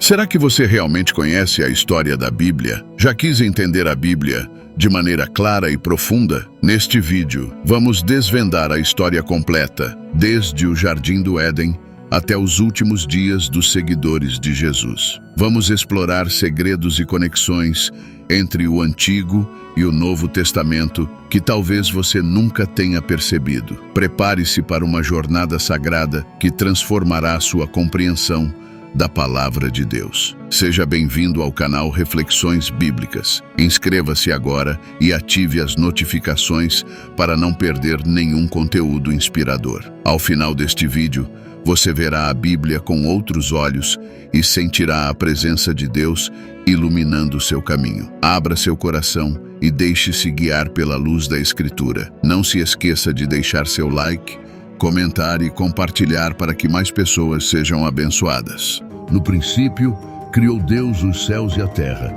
Será que você realmente conhece a história da Bíblia? Já quis entender a Bíblia de maneira clara e profunda? Neste vídeo, vamos desvendar a história completa, desde o Jardim do Éden até os últimos dias dos seguidores de Jesus. Vamos explorar segredos e conexões entre o Antigo e o Novo Testamento que talvez você nunca tenha percebido. Prepare-se para uma jornada sagrada que transformará sua compreensão da Palavra de Deus. Seja bem-vindo ao canal Reflexões Bíblicas. Inscreva-se agora e ative as notificações para não perder nenhum conteúdo inspirador. Ao final deste vídeo, você verá a Bíblia com outros olhos e sentirá a presença de Deus iluminando seu caminho. Abra seu coração e deixe-se guiar pela luz da Escritura. Não se esqueça de deixar seu like, comentar e compartilhar para que mais pessoas sejam abençoadas. No princípio, criou Deus os céus e a terra.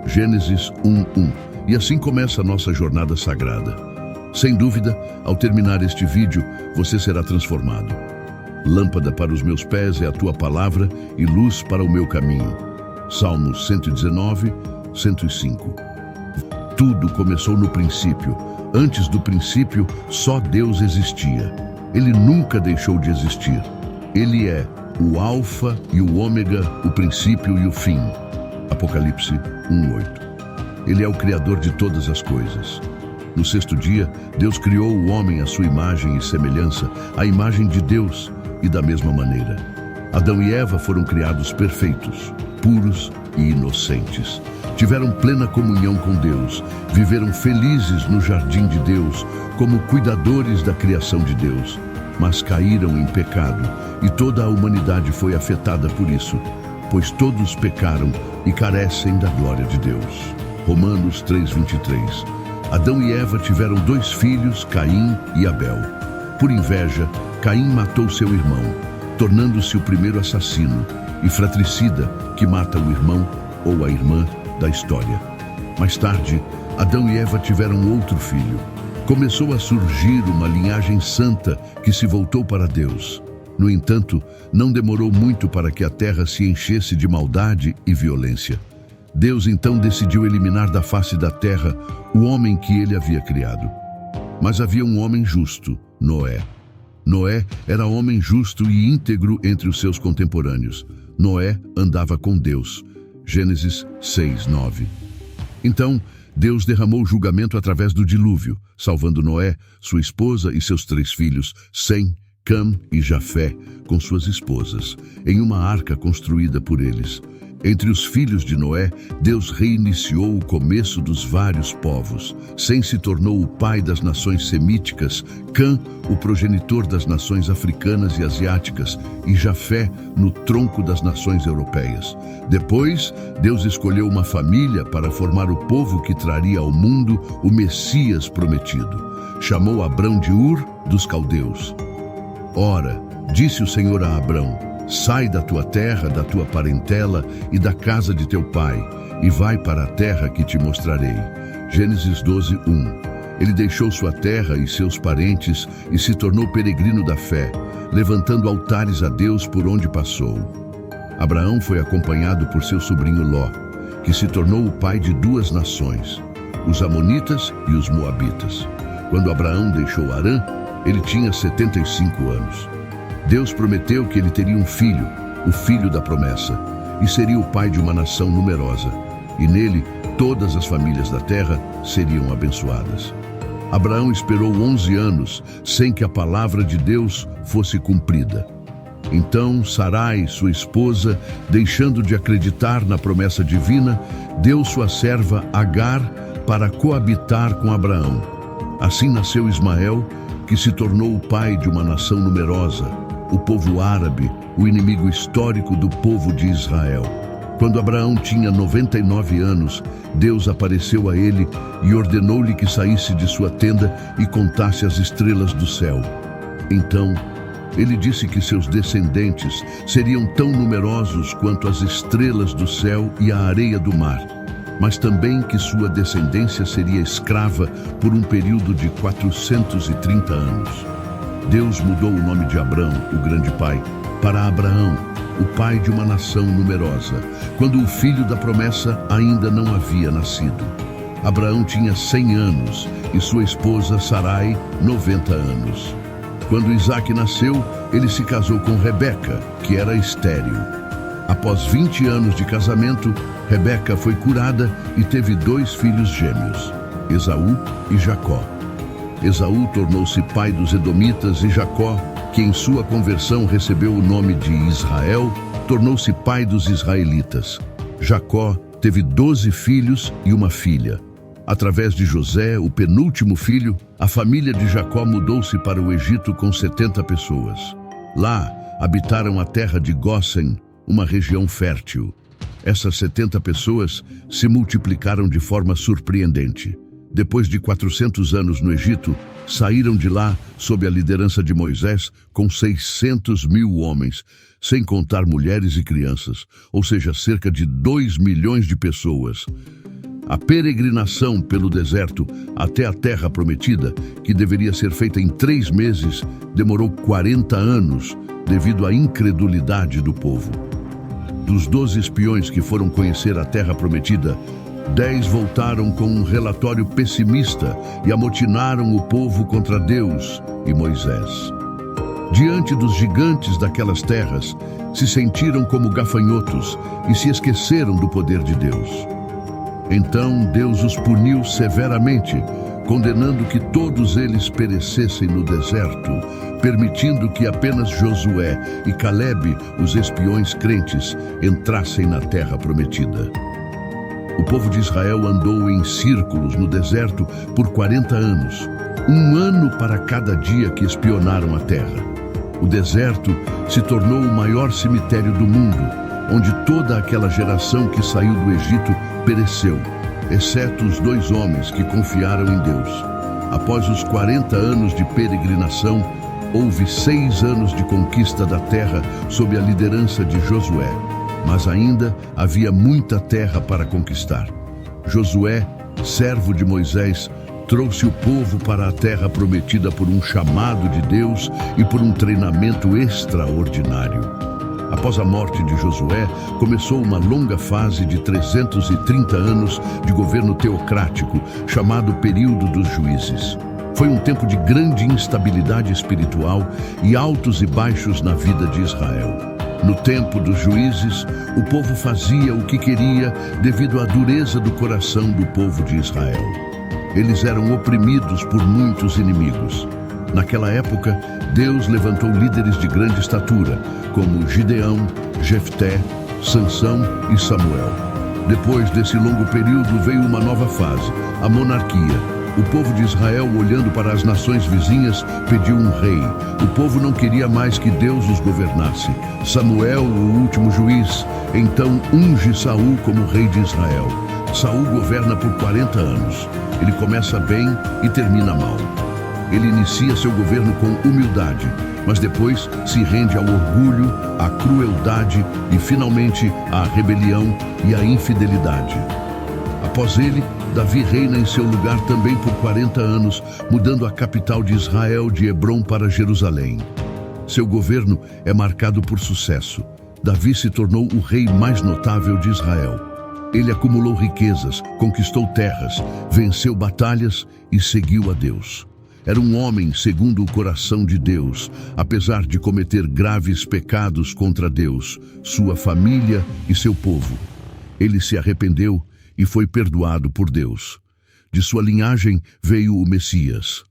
Gênesis 1:1. E assim começa a nossa jornada sagrada. Sem dúvida, ao terminar este vídeo, você será transformado. Lâmpada para os meus pés é a tua palavra e luz para o meu caminho. Salmos 119, 105. Tudo começou no princípio. Antes do princípio, só Deus existia. Ele nunca deixou de existir. Ele é o Alfa e o Ômega, o princípio e o fim. Apocalipse 1:8. Ele é o Criador de todas as coisas. No sexto dia, Deus criou o homem à sua imagem e semelhança, a imagem de Deus, e da mesma maneira. Adão e Eva foram criados perfeitos, puros e inocentes. Tiveram plena comunhão com Deus, viveram felizes no jardim de Deus, como cuidadores da criação de Deus. Mas caíram em pecado, e toda a humanidade foi afetada por isso, pois todos pecaram e carecem da glória de Deus. Romanos 3:23. Adão e Eva tiveram 2 filhos, Caim e Abel. Por inveja, Caim matou seu irmão, tornando-se o primeiro assassino e fratricida que mata o irmão ou a irmã da história. Mais tarde, Adão e Eva tiveram outro filho. Começou a surgir uma linhagem santa que se voltou para Deus. No entanto, não demorou muito para que a terra se enchesse de maldade e violência. Deus então decidiu eliminar da face da terra o homem que ele havia criado. Mas havia um homem justo, Noé. Noé era homem justo e íntegro entre os seus contemporâneos. Noé andava com Deus. Gênesis 6:9. Então, Deus derramou julgamento através do dilúvio, salvando Noé, sua esposa e seus 3 filhos, Sem, Cam e Jafé, com suas esposas, em uma arca construída por eles. Entre os filhos de Noé, Deus reiniciou o começo dos vários povos. Sem se tornou o pai das nações semíticas, Cã, o progenitor das nações africanas e asiáticas, e Jafé, no tronco das nações europeias. Depois, Deus escolheu uma família para formar o povo que traria ao mundo o Messias prometido. Chamou Abrão de Ur dos Caldeus. Ora, disse o Senhor a Abrão: sai da tua terra, da tua parentela e da casa de teu pai, e vai para a terra que te mostrarei. Gênesis 12:1. Ele deixou sua terra e seus parentes e se tornou peregrino da fé, levantando altares a Deus por onde passou. Abraão foi acompanhado por seu sobrinho Ló, que se tornou o pai de 2 nações, os Amonitas e os Moabitas. Quando Abraão deixou Harã, ele tinha 75 anos. Deus prometeu que ele teria um filho, o filho da promessa, e seria o pai de uma nação numerosa, e nele todas as famílias da terra seriam abençoadas. Abraão esperou 11 anos sem que a palavra de Deus fosse cumprida. Então Sarai, sua esposa, deixando de acreditar na promessa divina, deu sua serva Agar para coabitar com Abraão. Assim nasceu Ismael, que se tornou o pai de uma nação numerosa, o povo árabe, o inimigo histórico do povo de Israel. Quando Abraão tinha 99 anos, Deus apareceu a ele e ordenou-lhe que saísse de sua tenda e contasse as estrelas do céu. Então, ele disse que seus descendentes seriam tão numerosos quanto as estrelas do céu e a areia do mar, mas também que sua descendência seria escrava por um período de 430 anos. Deus mudou o nome de Abrão, o grande pai, para Abraão, o pai de uma nação numerosa, quando o filho da promessa ainda não havia nascido. Abraão tinha 100 anos e sua esposa Sarai 90 anos. Quando Isaque nasceu, ele se casou com Rebeca, que era estéril. Após 20 anos de casamento, Rebeca foi curada e teve 2 filhos gêmeos, Esaú e Jacó. Esaú tornou-se pai dos Edomitas e Jacó, que em sua conversão recebeu o nome de Israel, tornou-se pai dos israelitas. Jacó teve 12 filhos e uma filha. Através de José, o penúltimo filho, a família de Jacó mudou-se para o Egito com 70 pessoas. Lá, habitaram a terra de Gósen, uma região fértil. Essas 70 pessoas se multiplicaram de forma surpreendente. Depois de 400 anos no Egito, saíram de lá sob a liderança de Moisés com 600 mil homens, sem contar mulheres e crianças, ou seja, cerca de 2 milhões de pessoas. A peregrinação pelo deserto até a terra prometida, que deveria ser feita em 3 meses, demorou 40 anos devido à incredulidade do povo. Dos 12 espiões que foram conhecer a terra prometida, 10 voltaram com um relatório pessimista e amotinaram o povo contra Deus e Moisés. Diante dos gigantes daquelas terras, se sentiram como gafanhotos e se esqueceram do poder de Deus. Então Deus os puniu severamente, condenando que todos eles perecessem no deserto, permitindo que apenas Josué e Calebe, os espiões crentes, entrassem na terra prometida. O povo de Israel andou em círculos no deserto por 40 anos, 1 ano para cada dia que espionaram a terra. O deserto se tornou o maior cemitério do mundo, onde toda aquela geração que saiu do Egito pereceu, exceto os 2 homens que confiaram em Deus. Após os 40 anos de peregrinação, houve 6 anos de conquista da terra sob a liderança de Josué, mas ainda havia muita terra para conquistar. Josué, servo de Moisés, trouxe o povo para a terra prometida por um chamado de Deus e por um treinamento extraordinário. Após a morte de Josué, começou uma longa fase de 330 anos de governo teocrático, chamado período dos juízes. Foi um tempo de grande instabilidade espiritual e altos e baixos na vida de Israel. No tempo dos juízes, o povo fazia o que queria devido à dureza do coração do povo de Israel. Eles eram oprimidos por muitos inimigos. Naquela época, Deus levantou líderes de grande estatura, como Gideão, Jefté, Sansão e Samuel. Depois desse longo período veio uma nova fase, a monarquia. O povo de Israel, olhando para as nações vizinhas, pediu um rei. O povo não queria mais que Deus os governasse. Samuel, o último juiz, então unge Saul como rei de Israel. Saul governa por 40 anos. Ele começa bem e termina mal. Ele inicia seu governo com humildade, mas depois se rende ao orgulho, à crueldade e, finalmente, à rebelião e à infidelidade. Após ele, Davi reina em seu lugar também por 40 anos, mudando a capital de Israel de Hebrom para Jerusalém. Seu governo é marcado por sucesso. Davi se tornou o rei mais notável de Israel. Ele acumulou riquezas, conquistou terras, venceu batalhas e seguiu a Deus. Era um homem segundo o coração de Deus, apesar de cometer graves pecados contra Deus, sua família e seu povo. Ele se arrependeu e foi perdoado por Deus. De sua linhagem veio o Messias.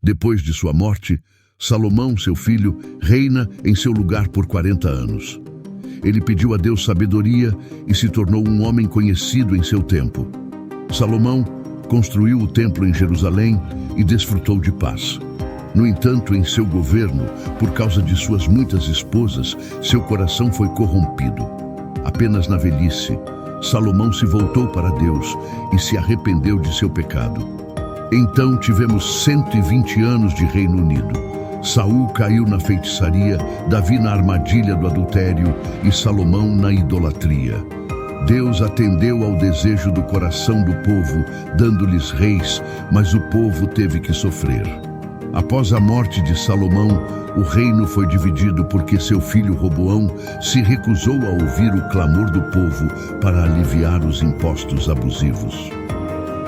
Depois de sua morte, Salomão, seu filho, reina em seu lugar por 40 anos. Ele pediu a Deus sabedoria e se tornou um homem conhecido em seu tempo. Salomão construiu o templo em Jerusalém e desfrutou de paz. No entanto, em seu governo, por causa de suas muitas esposas, seu coração foi corrompido. Apenas na velhice, Salomão se voltou para Deus e se arrependeu de seu pecado. Então tivemos 120 anos de Reino Unido. Saul caiu na feitiçaria, Davi na armadilha do adultério e Salomão na idolatria. Deus atendeu ao desejo do coração do povo, dando-lhes reis, mas o povo teve que sofrer. Após a morte de Salomão, o reino foi dividido porque seu filho Roboão se recusou a ouvir o clamor do povo para aliviar os impostos abusivos.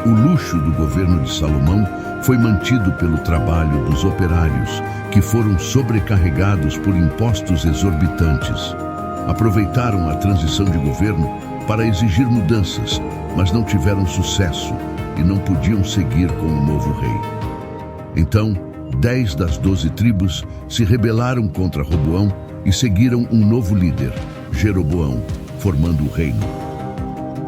O luxo do governo de Salomão foi mantido pelo trabalho dos operários, que foram sobrecarregados por impostos exorbitantes. Aproveitaram a transição de governo para exigir mudanças, mas não tiveram sucesso e não podiam seguir com o novo rei. Então, 10 das 12 tribos se rebelaram contra Roboão e seguiram um novo líder, Jeroboão, formando o reino.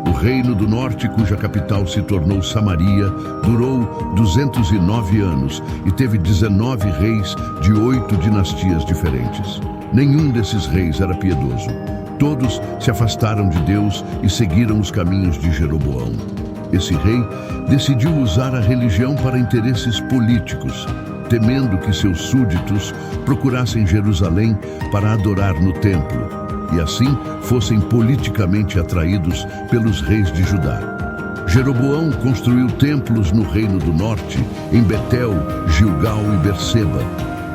O reino do norte, cuja capital se tornou Samaria, durou 209 anos e teve 19 reis de 8 dinastias diferentes. Nenhum desses reis era piedoso. Todos se afastaram de Deus e seguiram os caminhos de Jeroboão. Esse rei decidiu usar a religião para interesses políticos, temendo que seus súditos procurassem Jerusalém para adorar no templo, e assim fossem politicamente atraídos pelos reis de Judá. Jeroboão construiu templos no Reino do Norte, em Betel, Gilgal e Berseba.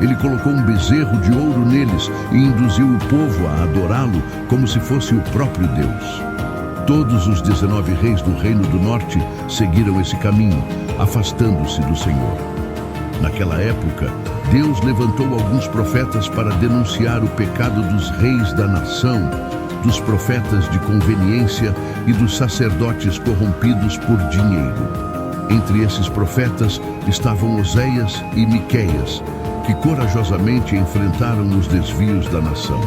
Ele colocou um bezerro de ouro neles e induziu o povo a adorá-lo como se fosse o próprio Deus. Todos os 19 reis do Reino do Norte seguiram esse caminho, afastando-se do Senhor. Naquela época, Deus levantou alguns profetas para denunciar o pecado dos reis da nação, dos profetas de conveniência e dos sacerdotes corrompidos por dinheiro. Entre esses profetas estavam Oséias e Miqueias, que corajosamente enfrentaram os desvios da nação.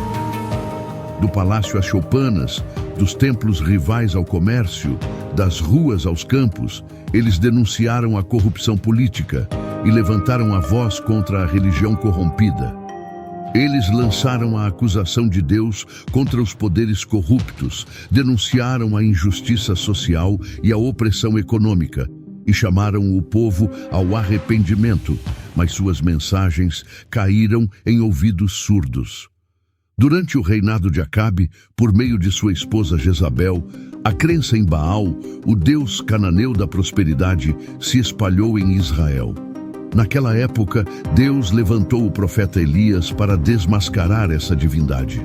Do palácio às choupanas, dos templos rivais ao comércio, das ruas aos campos, eles denunciaram a corrupção política e levantaram a voz contra a religião corrompida. Eles lançaram a acusação de Deus contra os poderes corruptos, denunciaram a injustiça social e a opressão econômica e chamaram o povo ao arrependimento, mas suas mensagens caíram em ouvidos surdos. Durante o reinado de Acabe, por meio de sua esposa Jezabel, a crença em Baal, o deus cananeu da prosperidade, se espalhou em Israel. Naquela época, Deus levantou o profeta Elias para desmascarar essa divindade.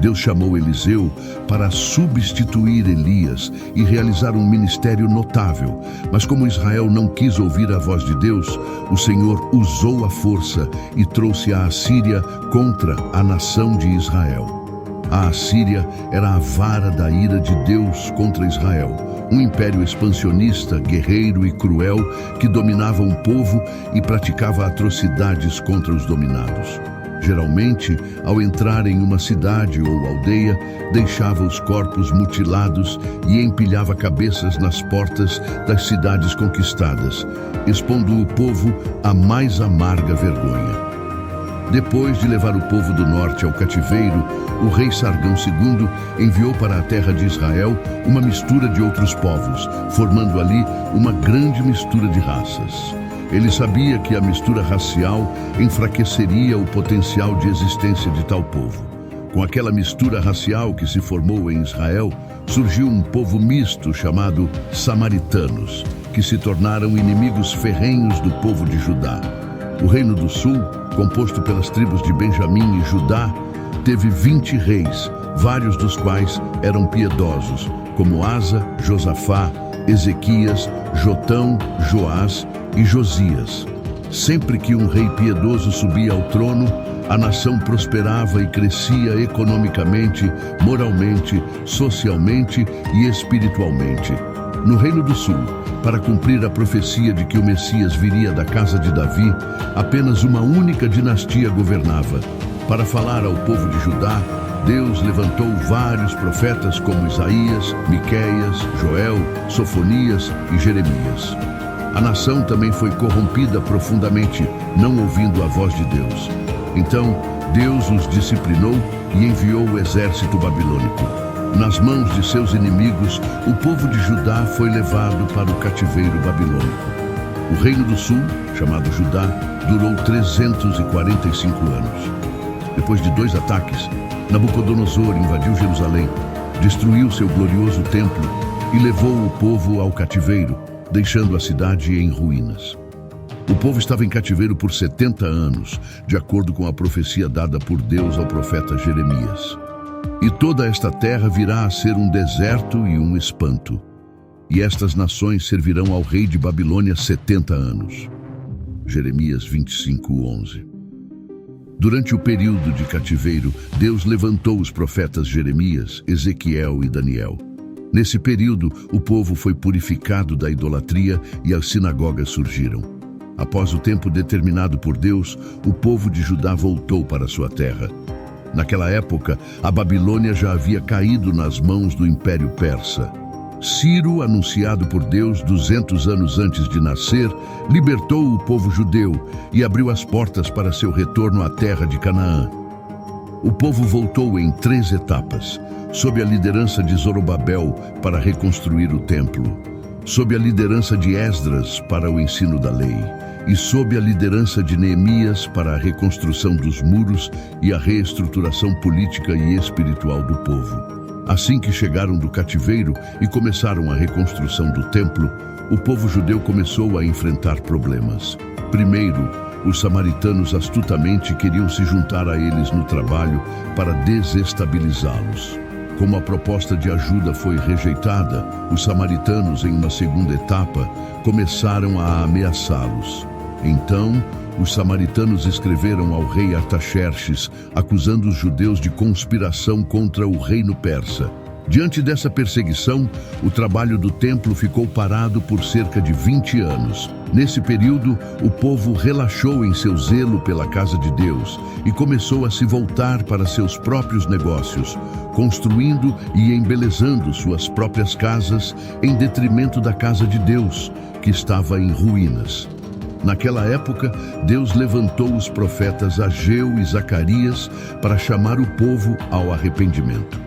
Deus chamou Eliseu para substituir Elias e realizar um ministério notável. Mas como Israel não quis ouvir a voz de Deus, o Senhor usou a força e trouxe a Assíria contra a nação de Israel. A Assíria era a vara da ira de Deus contra Israel, um império expansionista, guerreiro e cruel que dominava um povo e praticava atrocidades contra os dominados. Geralmente, ao entrar em uma cidade ou aldeia, deixava os corpos mutilados e empilhava cabeças nas portas das cidades conquistadas, expondo o povo à mais amarga vergonha. Depois de levar o povo do norte ao cativeiro, o rei Sargão II enviou para a terra de Israel uma mistura de outros povos, formando ali uma grande mistura de raças. Ele sabia que a mistura racial enfraqueceria o potencial de existência de tal povo. Com aquela mistura racial que se formou em Israel, surgiu um povo misto chamado samaritanos, que se tornaram inimigos ferrenhos do povo de Judá. O Reino do Sul, composto pelas tribos de Benjamim e Judá, teve 20 reis, vários dos quais eram piedosos, como Asa, Josafá, Ezequias, Jotão, Joás e Josias. Sempre que um rei piedoso subia ao trono, a nação prosperava e crescia economicamente, moralmente, socialmente e espiritualmente. No Reino do Sul, para cumprir a profecia de que o Messias viria da casa de Davi, apenas uma única dinastia governava. Para falar ao povo de Judá, Deus levantou vários profetas como Isaías, Miqueias, Joel, Sofonias e Jeremias. A nação também foi corrompida profundamente, não ouvindo a voz de Deus. Então, Deus os disciplinou e enviou o exército babilônico. Nas mãos de seus inimigos, o povo de Judá foi levado para o cativeiro babilônico. O Reino do Sul, chamado Judá, durou 345 anos. Depois de 2 ataques, Nabucodonosor invadiu Jerusalém, destruiu seu glorioso templo e levou o povo ao cativeiro, deixando a cidade em ruínas. O povo estava em cativeiro por 70 anos, de acordo com a profecia dada por Deus ao profeta Jeremias. E toda esta terra virá a ser um deserto e um espanto. E estas nações servirão ao rei de Babilônia 70 anos. Jeremias 25:11. Durante o período de cativeiro, Deus levantou os profetas Jeremias, Ezequiel e Daniel. Nesse período, o povo foi purificado da idolatria e as sinagogas surgiram. Após o tempo determinado por Deus, o povo de Judá voltou para sua terra. Naquela época, a Babilônia já havia caído nas mãos do Império Persa. Ciro, anunciado por Deus 200 anos antes de nascer, libertou o povo judeu e abriu as portas para seu retorno à terra de Canaã. O povo voltou em 3 etapas, sob a liderança de Zorobabel para reconstruir o templo, sob a liderança de Esdras para o ensino da lei e sob a liderança de Neemias para a reconstrução dos muros e a reestruturação política e espiritual do povo. Assim que chegaram do cativeiro e começaram a reconstrução do templo, o povo judeu começou a enfrentar problemas. Primeiro, os samaritanos astutamente queriam se juntar a eles no trabalho para desestabilizá-los. Como a proposta de ajuda foi rejeitada, os samaritanos, em uma segunda etapa, começaram a ameaçá-los. Então, os samaritanos escreveram ao rei Artaxerxes, acusando os judeus de conspiração contra o reino persa. Diante dessa perseguição, o trabalho do templo ficou parado por cerca de 20 anos. Nesse período, o povo relaxou em seu zelo pela casa de Deus e começou a se voltar para seus próprios negócios, construindo e embelezando suas próprias casas em detrimento da casa de Deus, que estava em ruínas. Naquela época, Deus levantou os profetas Ageu e Zacarias para chamar o povo ao arrependimento.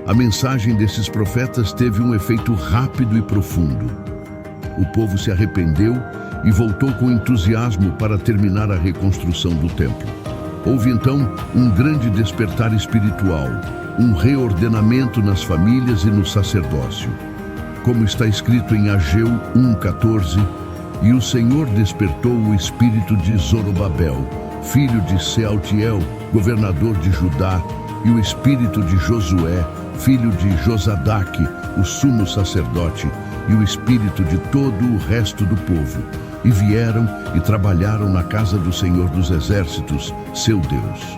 A mensagem desses profetas teve um efeito rápido e profundo. O povo se arrependeu e voltou com entusiasmo para terminar a reconstrução do templo. Houve então um grande despertar espiritual, um reordenamento nas famílias e no sacerdócio. Como está escrito em Ageu 1:14, e o Senhor despertou o espírito de Zorobabel, filho de Sealtiel, governador de Judá, e o espírito de Josué, filho de Josadaque, o sumo sacerdote, e o espírito de todo o resto do povo, e vieram e trabalharam na casa do Senhor dos Exércitos, seu Deus.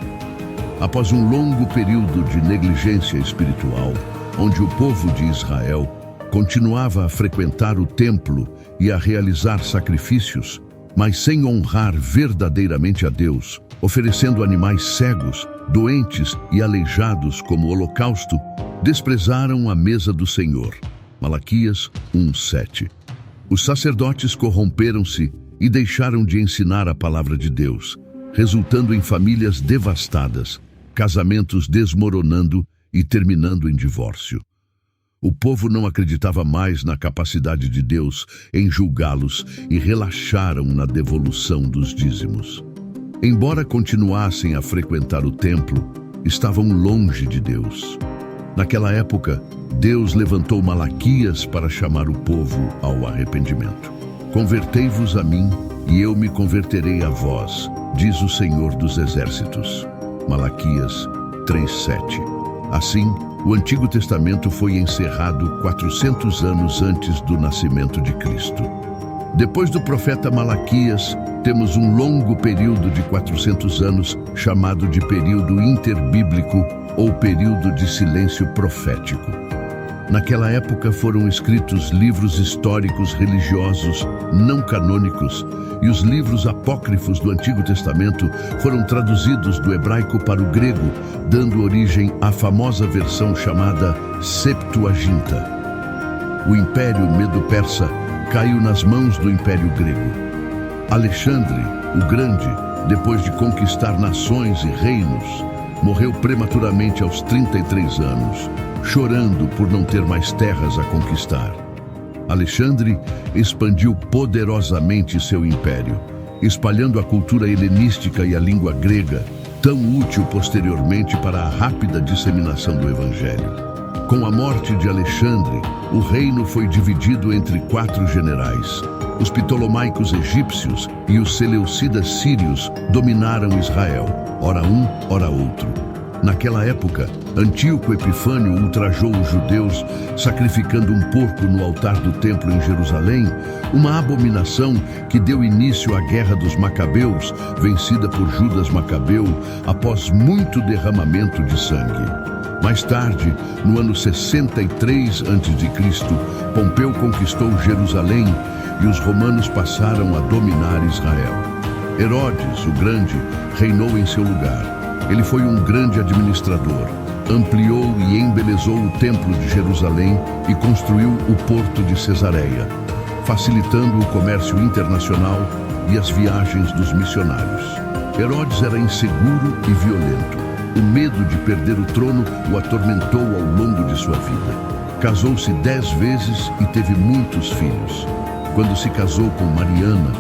Após um longo período de negligência espiritual, onde o povo de Israel continuava a frequentar o templo e a realizar sacrifícios, mas sem honrar verdadeiramente a Deus, oferecendo animais cegos, doentes e aleijados como holocausto, desprezaram a mesa do Senhor. Malaquias 1:7. Os sacerdotes corromperam-se e deixaram de ensinar a palavra de Deus, resultando em famílias devastadas, casamentos desmoronando e terminando em divórcio. O povo não acreditava mais na capacidade de Deus em julgá-los e relaxaram na devolução dos dízimos. Embora continuassem a frequentar o templo, estavam longe de Deus. Naquela época, Deus levantou Malaquias para chamar o povo ao arrependimento. Convertei-vos a mim, e eu me converterei a vós, diz o Senhor dos Exércitos. Malaquias 3:7. Assim, o Antigo Testamento foi encerrado 400 anos antes do nascimento de Cristo. Depois do profeta Malaquias, temos um longo período de 400 anos chamado de período interbíblico ou período de silêncio profético. Naquela época foram escritos livros históricos religiosos não canônicos e os livros apócrifos do Antigo Testamento foram traduzidos do hebraico para o grego, dando origem à famosa versão chamada Septuaginta. O Império Medo-Persa caiu nas mãos do Império Grego. Alexandre, o Grande, depois de conquistar nações e reinos, morreu prematuramente aos 33 anos, chorando por não ter mais terras a conquistar. Alexandre expandiu poderosamente seu império, espalhando a cultura helenística e a língua grega, tão útil posteriormente para a rápida disseminação do Evangelho. Com a morte de Alexandre, o reino foi dividido entre 4 generais: Os ptolomaicos egípcios e os seleucidas sírios dominaram Israel, ora um, ora outro. Naquela época, Antíoco Epifânio ultrajou os judeus, sacrificando um porco no altar do templo em Jerusalém, uma abominação que deu início à Guerra dos Macabeus, vencida por Judas Macabeu após muito derramamento de sangue. Mais tarde, no ano 63 a.C., Pompeu conquistou Jerusalém e os romanos passaram a dominar Israel. Herodes, o Grande, reinou em seu lugar. Ele foi um grande administrador, ampliou e embelezou o Templo de Jerusalém e construiu o Porto de Cesareia, facilitando o comércio internacional e as viagens dos missionários. Herodes era inseguro e violento. O medo de perder o trono o atormentou ao longo de sua vida. Casou-se 10 vezes e teve muitos filhos. Quando se casou com Mariana,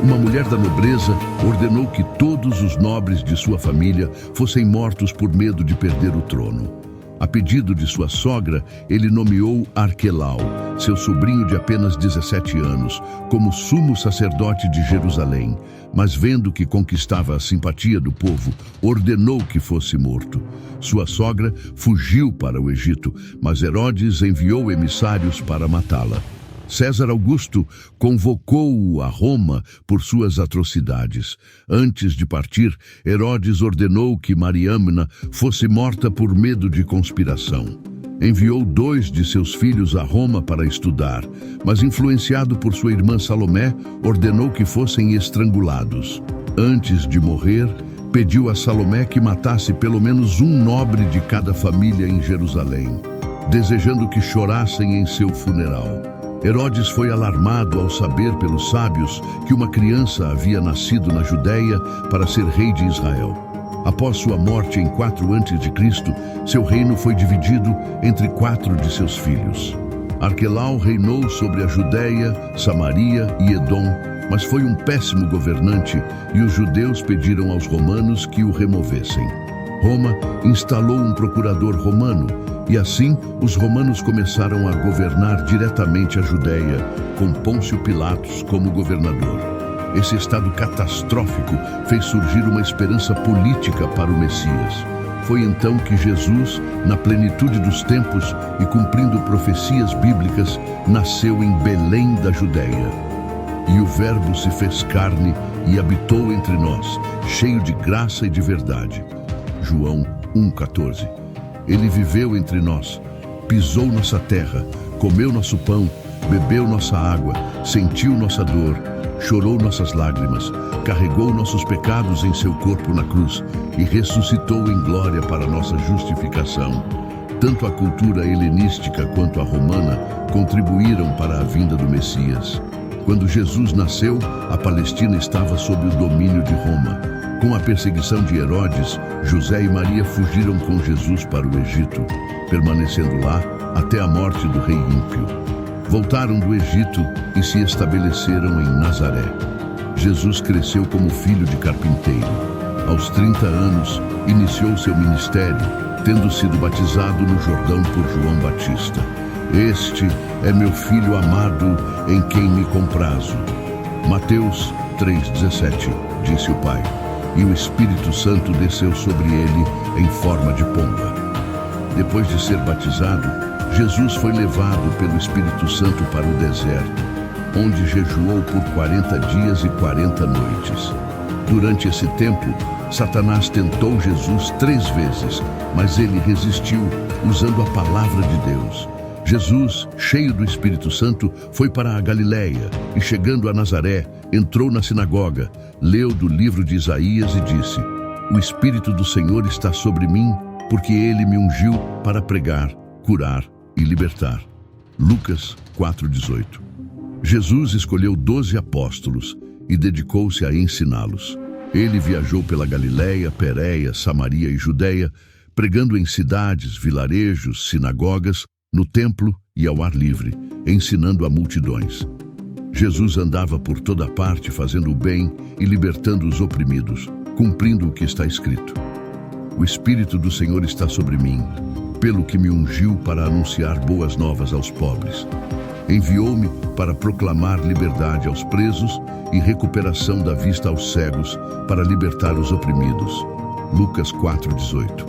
uma mulher da nobreza, ordenou que todos os nobres de sua família fossem mortos por medo de perder o trono. A pedido de sua sogra, ele nomeou Arquelau, seu sobrinho de apenas 17 anos, como sumo sacerdote de Jerusalém, mas vendo que conquistava a simpatia do povo, ordenou que fosse morto. Sua sogra fugiu para o Egito, mas Herodes enviou emissários para matá-la. César Augusto convocou-o a Roma por suas atrocidades. Antes de partir, Herodes ordenou que Mariâmina fosse morta por medo de conspiração. Enviou 2 de seus filhos a Roma para estudar, mas influenciado por sua irmã Salomé, ordenou que fossem estrangulados. Antes de morrer, pediu a Salomé que matasse pelo menos um nobre de cada família em Jerusalém, desejando que chorassem em seu funeral. Herodes foi alarmado ao saber pelos sábios que uma criança havia nascido na Judéia para ser rei de Israel. Após sua morte em 4 a.C., seu reino foi dividido entre 4 de seus filhos. Arquelau reinou sobre a Judéia, Samaria e Edom, mas foi um péssimo governante e os judeus pediram aos romanos que o removessem. Roma instalou um procurador romano, e assim os romanos começaram a governar diretamente a Judéia, com Pôncio Pilatos como governador. Esse estado catastrófico fez surgir uma esperança política para o Messias. Foi então que Jesus, na plenitude dos tempos e cumprindo profecias bíblicas, nasceu em Belém da Judéia. E o Verbo se fez carne e habitou entre nós, cheio de graça e de verdade. João 1,14. Ele viveu entre nós, pisou nossa terra, comeu nosso pão, bebeu nossa água, sentiu nossa dor, chorou nossas lágrimas, carregou nossos pecados em seu corpo na cruz e ressuscitou em glória para nossa justificação. Tanto a cultura helenística quanto a romana contribuíram para a vinda do Messias. Quando Jesus nasceu, a Palestina estava sob o domínio de Roma. Com a perseguição de Herodes, José e Maria fugiram com Jesus para o Egito, permanecendo lá até a morte do rei ímpio. Voltaram do Egito e se estabeleceram em Nazaré. Jesus cresceu como filho de carpinteiro. Aos 30 anos, iniciou seu ministério, tendo sido batizado no Jordão por João Batista. Este é meu filho amado, em quem me comprazo. Mateus 3,17, disse o Pai. E o Espírito Santo desceu sobre ele em forma de pomba. Depois de ser batizado, Jesus foi levado pelo Espírito Santo para o deserto, onde jejuou por 40 dias e 40 noites. Durante esse tempo, Satanás tentou Jesus 3 vezes, mas ele resistiu, usando a palavra de Deus. Jesus, cheio do Espírito Santo, foi para a Galileia e, chegando a Nazaré, entrou na sinagoga, leu do livro de Isaías e disse: O Espírito do Senhor está sobre mim, porque ele me ungiu para pregar, curar e libertar. Lucas 4,18. Jesus escolheu 12 apóstolos e dedicou-se a ensiná-los. Ele viajou pela Galileia, Pérea, Samaria e Judéia, pregando em cidades, vilarejos, sinagogas, no templo e ao ar livre, ensinando a multidões. Jesus andava por toda parte fazendo o bem e libertando os oprimidos, cumprindo o que está escrito. O Espírito do Senhor está sobre mim, pelo que me ungiu para anunciar boas novas aos pobres. Enviou-me para proclamar liberdade aos presos e recuperação da vista aos cegos, para libertar os oprimidos. Lucas 4:18.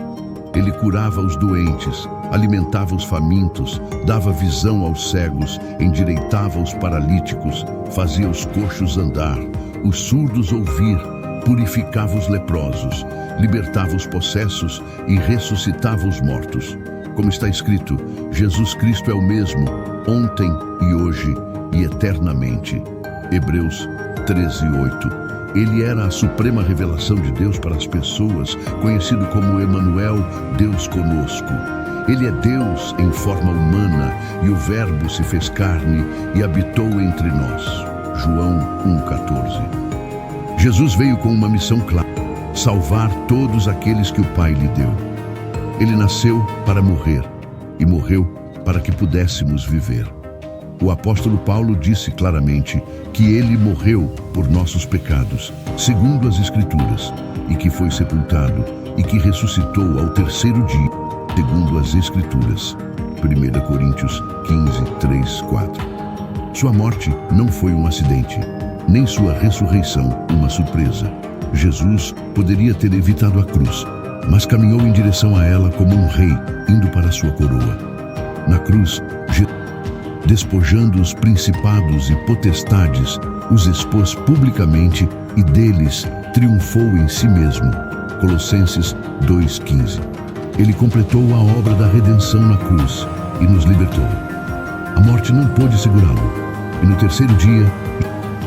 Ele curava os doentes, alimentava os famintos, dava visão aos cegos, endireitava os paralíticos, fazia os coxos andar, os surdos ouvir, purificava os leprosos, libertava os possessos e ressuscitava os mortos. Como está escrito, Jesus Cristo é o mesmo, ontem e hoje e eternamente. Hebreus 13:8. Ele era a suprema revelação de Deus para as pessoas, conhecido como Emanuel, Deus conosco. Ele é Deus em forma humana e o Verbo se fez carne e habitou entre nós. João 1:14. Jesus veio com uma missão clara: salvar todos aqueles que o Pai lhe deu. Ele nasceu para morrer e morreu para que pudéssemos viver. O apóstolo Paulo disse claramente que ele morreu por nossos pecados, segundo as Escrituras, e que foi sepultado e que ressuscitou ao terceiro dia, segundo as Escrituras. 1 Coríntios 15:3-4. Sua morte não foi um acidente, nem sua ressurreição uma surpresa. Jesus poderia ter evitado a cruz, mas caminhou em direção a ela como um rei, indo para sua coroa. Na cruz, despojando os principados e potestades, os expôs publicamente e deles triunfou em si mesmo. Colossenses 2:15. Ele completou a obra da redenção na cruz e nos libertou. A morte não pôde segurá-lo, e no terceiro dia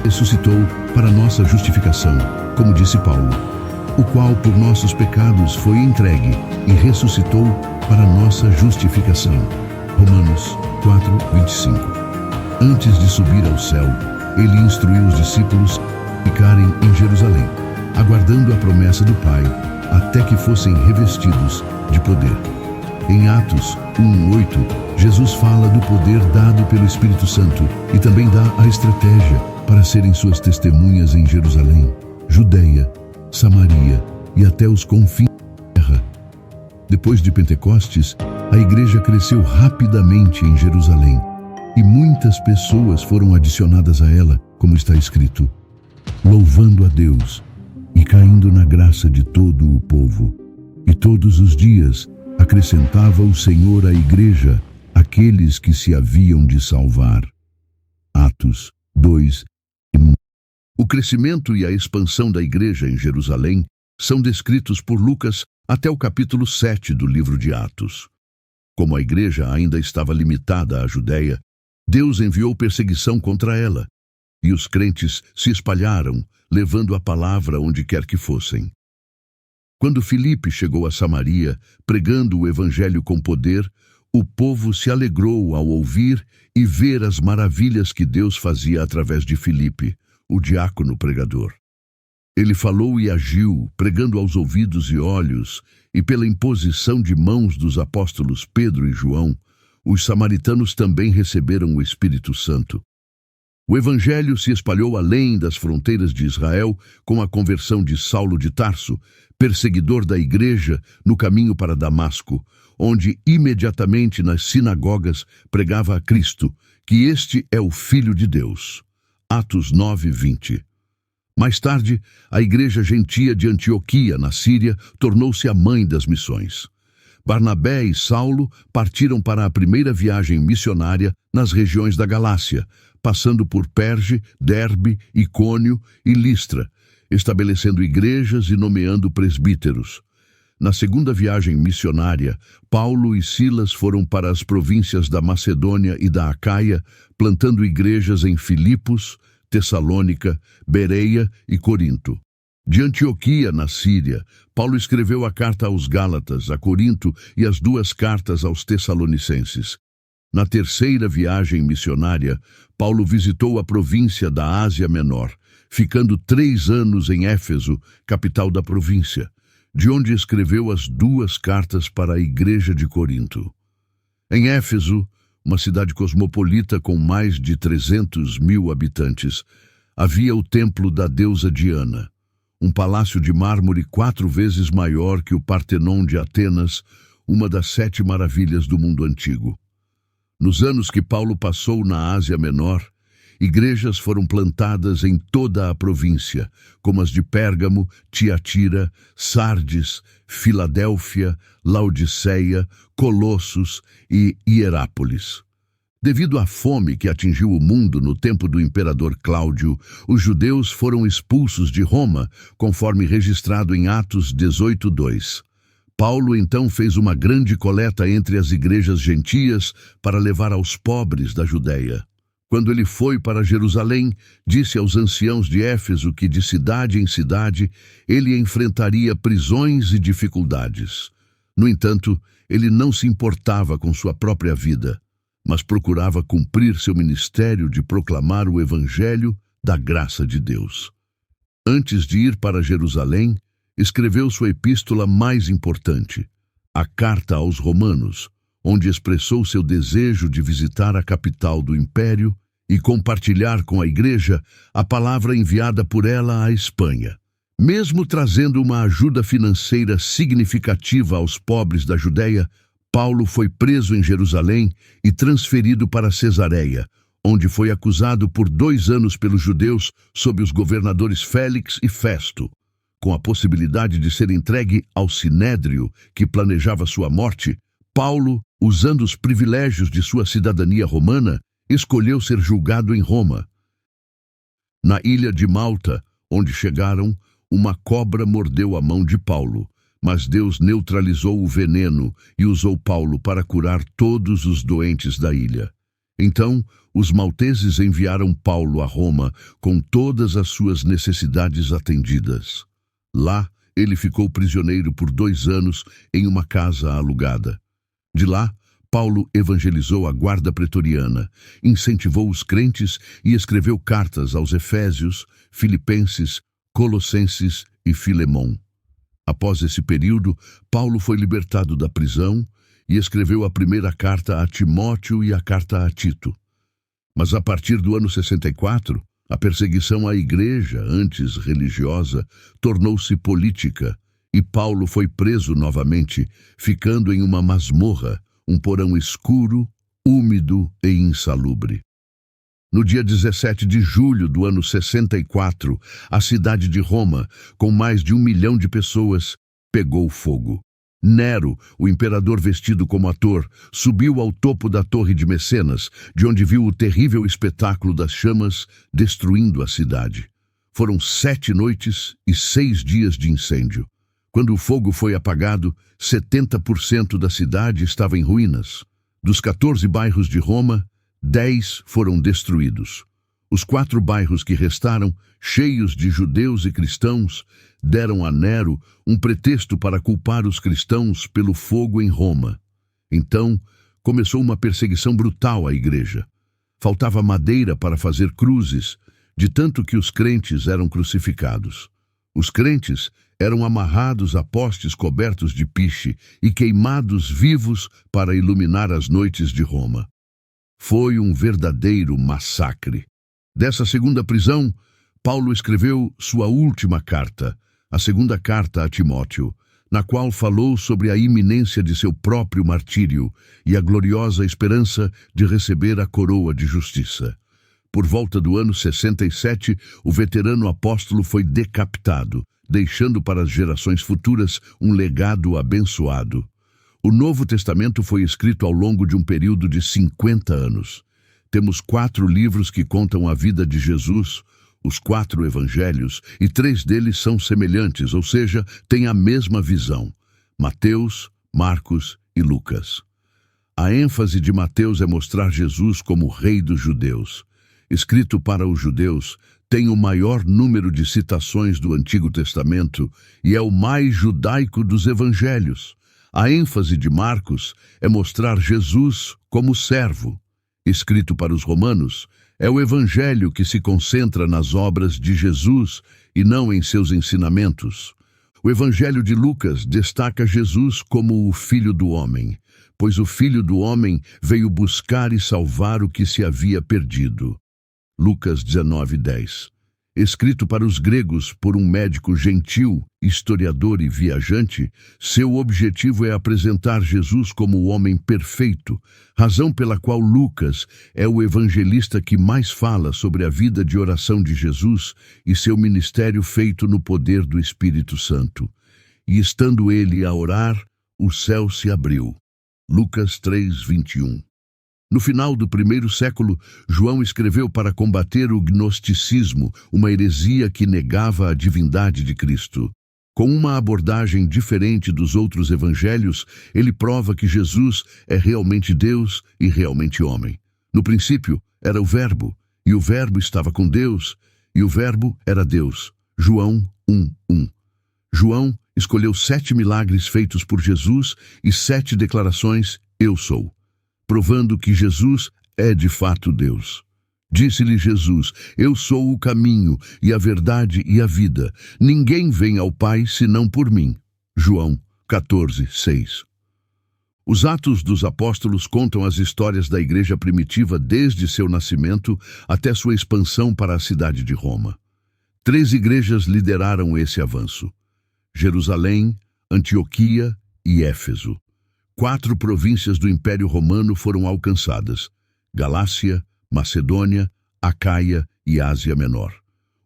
ressuscitou para nossa justificação, como disse Paulo, o qual por nossos pecados foi entregue e ressuscitou para nossa justificação. Romanos 4:25. Antes de subir ao céu, ele instruiu os discípulos a ficarem em Jerusalém, aguardando a promessa do Pai, até que fossem revestidos de poder. Em Atos 1:8, Jesus fala do poder dado pelo Espírito Santo e também dá a estratégia para serem suas testemunhas em Jerusalém, Judeia, Samaria e até os confins da terra. Depois de Pentecostes, a igreja cresceu rapidamente em Jerusalém e muitas pessoas foram adicionadas a ela, como está escrito, louvando a Deus e caindo na graça de todo o povo. E todos os dias acrescentava o Senhor à igreja aqueles que se haviam de salvar. Atos 2:1. O crescimento e a expansão da igreja em Jerusalém são descritos por Lucas até o capítulo 7 do livro de Atos. Como a igreja ainda estava limitada à Judeia, Deus enviou perseguição contra ela, e os crentes se espalharam, levando a palavra onde quer que fossem. Quando Filipe chegou a Samaria, pregando o evangelho com poder, o povo se alegrou ao ouvir e ver as maravilhas que Deus fazia através de Filipe, o diácono pregador. Ele falou e agiu, pregando aos ouvidos e olhos, e pela imposição de mãos dos apóstolos Pedro e João, os samaritanos também receberam o Espírito Santo. O evangelho se espalhou além das fronteiras de Israel com a conversão de Saulo de Tarso, perseguidor da igreja, no caminho para Damasco, onde imediatamente nas sinagogas pregava a Cristo, que este é o Filho de Deus. Atos 9:20. Mais tarde, a igreja gentia de Antioquia, na Síria, tornou-se a mãe das missões. Barnabé e Saulo partiram para a primeira viagem missionária nas regiões da Galácia, passando por Perge, Derbe, Icônio e Listra, estabelecendo igrejas e nomeando presbíteros. Na segunda viagem missionária, Paulo e Silas foram para as províncias da Macedônia e da Acaia, plantando igrejas em Filipos, Tessalônica, Bereia e Corinto. De Antioquia, na Síria, Paulo escreveu a carta aos Gálatas, a Corinto e as 2 cartas aos Tessalonicenses. Na terceira viagem missionária, Paulo visitou a província da Ásia Menor, ficando 3 anos em Éfeso, capital da província, de onde escreveu as 2 cartas para a igreja de Corinto. Em Éfeso, uma cidade cosmopolita com mais de 300.000 habitantes, havia o templo da deusa Diana, um palácio de mármore 4 vezes maior que o Partenon de Atenas, uma das 7 maravilhas do mundo antigo. Nos anos que Paulo passou na Ásia Menor, igrejas foram plantadas em toda a província, como as de Pérgamo, Tiatira, Sardes, Filadélfia, Laodiceia, Colossos e Hierápolis. Devido à fome que atingiu o mundo no tempo do imperador Cláudio, os judeus foram expulsos de Roma, conforme registrado em Atos 18:2. Paulo então fez uma grande coleta entre as igrejas gentias para levar aos pobres da Judeia. Quando ele foi para Jerusalém, disse aos anciãos de Éfeso que de cidade em cidade ele enfrentaria prisões e dificuldades. No entanto, ele não se importava com sua própria vida, mas procurava cumprir seu ministério de proclamar o evangelho da graça de Deus. Antes de ir para Jerusalém, escreveu sua epístola mais importante, a Carta aos Romanos, onde expressou seu desejo de visitar a capital do Império e compartilhar com a Igreja a palavra enviada por ela à Espanha. Mesmo trazendo uma ajuda financeira significativa aos pobres da Judeia, Paulo foi preso em Jerusalém e transferido para Cesareia, onde foi acusado por 2 anos pelos judeus sob os governadores Félix e Festo. Com a possibilidade de ser entregue ao Sinédrio, que planejava sua morte, Paulo, usando os privilégios de sua cidadania romana, escolheu ser julgado em Roma. Na ilha de Malta, onde chegaram, uma cobra mordeu a mão de Paulo, mas Deus neutralizou o veneno e usou Paulo para curar todos os doentes da ilha. Então, os malteses enviaram Paulo a Roma com todas as suas necessidades atendidas. Lá, ele ficou prisioneiro por 2 anos em uma casa alugada. De lá, Paulo evangelizou a guarda pretoriana, incentivou os crentes e escreveu cartas aos Efésios, Filipenses, Colossenses e Filemon. Após esse período, Paulo foi libertado da prisão e escreveu a primeira carta a Timóteo e a carta a Tito. Mas a partir do ano 64, a perseguição à igreja, antes religiosa, tornou-se política e Paulo foi preso novamente, ficando em uma masmorra, um porão escuro, úmido e insalubre. No dia 17 de julho do ano 64, a cidade de Roma, com mais de 1 milhão de pessoas, pegou fogo. Nero, o imperador vestido como ator, subiu ao topo da Torre de Mecenas, de onde viu o terrível espetáculo das chamas destruindo a cidade. Foram 7 noites e 6 dias de incêndio. Quando o fogo foi apagado, 70% da cidade estava em ruínas. Dos 14 bairros de Roma, 10 foram destruídos. Os 4 bairros que restaram, cheios de judeus e cristãos, deram a Nero um pretexto para culpar os cristãos pelo fogo em Roma. Então, começou uma perseguição brutal à igreja. Faltava madeira para fazer cruzes, de tanto que os crentes eram crucificados. Os crentes eram amarrados a postes cobertos de piche e queimados vivos para iluminar as noites de Roma. Foi um verdadeiro massacre. Dessa segunda prisão, Paulo escreveu sua última carta, a segunda carta a Timóteo, na qual falou sobre a iminência de seu próprio martírio e a gloriosa esperança de receber a coroa de justiça. Por volta do ano 67, o veterano apóstolo foi decapitado, deixando para as gerações futuras um legado abençoado. O Novo Testamento foi escrito ao longo de um período de 50 anos. Temos 4 livros que contam a vida de Jesus, os 4 evangelhos, e 3 deles são semelhantes, ou seja, têm a mesma visão: Mateus, Marcos e Lucas. A ênfase de Mateus é mostrar Jesus como rei dos judeus. Escrito para os judeus, tem o maior número de citações do Antigo Testamento e é o mais judaico dos evangelhos. A ênfase de Marcos é mostrar Jesus como servo. Escrito para os romanos, é o evangelho que se concentra nas obras de Jesus e não em seus ensinamentos. O evangelho de Lucas destaca Jesus como o Filho do Homem, pois o Filho do Homem veio buscar e salvar o que se havia perdido. Lucas 19:10. Escrito para os gregos por um médico gentil, historiador e viajante, seu objetivo é apresentar Jesus como o homem perfeito, razão pela qual Lucas é o evangelista que mais fala sobre a vida de oração de Jesus e seu ministério feito no poder do Espírito Santo. E estando ele a orar, o céu se abriu. Lucas 3:21. No final do primeiro século, João escreveu para combater o gnosticismo, uma heresia que negava a divindade de Cristo. Com uma abordagem diferente dos outros evangelhos, ele prova que Jesus é realmente Deus e realmente homem. No princípio era o Verbo, e o Verbo estava com Deus, e o Verbo era Deus. João 1:1. João escolheu 7 milagres feitos por Jesus e 7 declarações "Eu sou", provando que Jesus é de fato Deus. Disse-lhe Jesus: "Eu sou o caminho e a verdade e a vida. Ninguém vem ao Pai senão por mim." João 14:6. Os Atos dos Apóstolos contam as histórias da igreja primitiva desde seu nascimento até sua expansão para a cidade de Roma. 3 igrejas lideraram esse avanço: Jerusalém, Antioquia e Éfeso. 4 províncias do Império Romano foram alcançadas: Galácia, Macedônia, Acaia e Ásia Menor.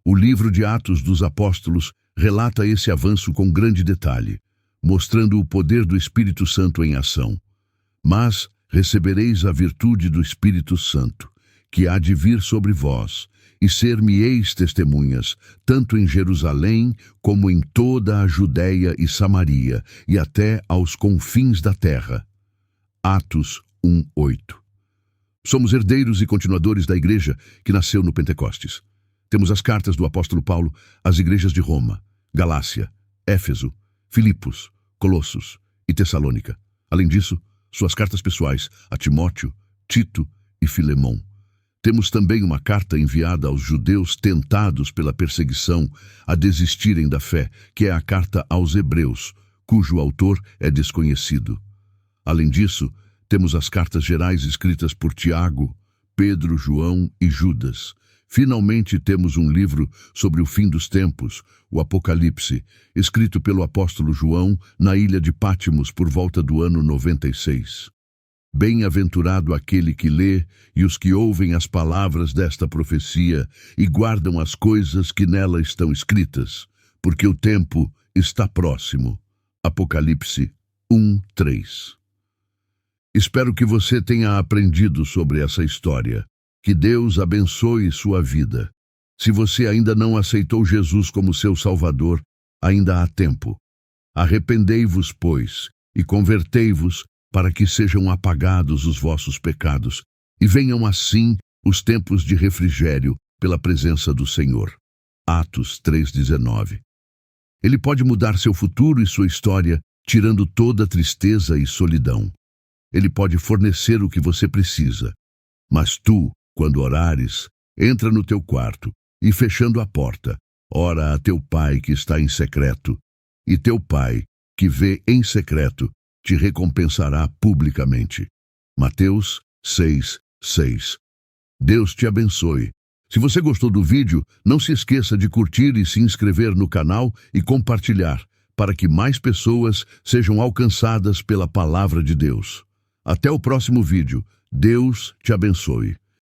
O livro de Atos dos Apóstolos relata esse avanço com grande detalhe, mostrando o poder do Espírito Santo em ação. "Mas recebereis a virtude do Espírito Santo, que há de vir sobre vós, e ser-me-eis testemunhas, tanto em Jerusalém como em toda a Judéia e Samaria, e até aos confins da terra." Atos 1:8. Somos herdeiros e continuadores da igreja que nasceu no Pentecostes. Temos as cartas do apóstolo Paulo às igrejas de Roma, Galácia, Éfeso, Filipos, Colossos e Tessalônica. Além disso, suas cartas pessoais a Timóteo, Tito e Filemão. Temos também uma carta enviada aos judeus tentados pela perseguição a desistirem da fé, que é a carta aos Hebreus, cujo autor é desconhecido. Além disso, temos as cartas gerais escritas por Tiago, Pedro, João e Judas. Finalmente temos um livro sobre o fim dos tempos, o Apocalipse, escrito pelo apóstolo João na ilha de Pátimos por volta do ano 96. Bem-aventurado aquele que lê e os que ouvem as palavras desta profecia e guardam as coisas que nela estão escritas, porque o tempo está próximo. Apocalipse 1:3. Espero que você tenha aprendido sobre essa história. Que Deus abençoe sua vida. Se você ainda não aceitou Jesus como seu Salvador, ainda há tempo. Arrependei-vos, pois, e convertei-vos, para que sejam apagados os vossos pecados, e venham assim os tempos de refrigério pela presença do Senhor. Atos 3:19. Ele pode mudar seu futuro e sua história, tirando toda tristeza e solidão. Ele pode fornecer o que você precisa. Mas tu, quando orares, entra no teu quarto e, fechando a porta, ora a teu Pai que está em secreto, e teu Pai, que vê em secreto, te recompensará publicamente. Mateus 6:6. Deus te abençoe. Se você gostou do vídeo, não se esqueça de curtir e se inscrever no canal e compartilhar, para que mais pessoas sejam alcançadas pela palavra de Deus. Até o próximo vídeo. Deus te abençoe.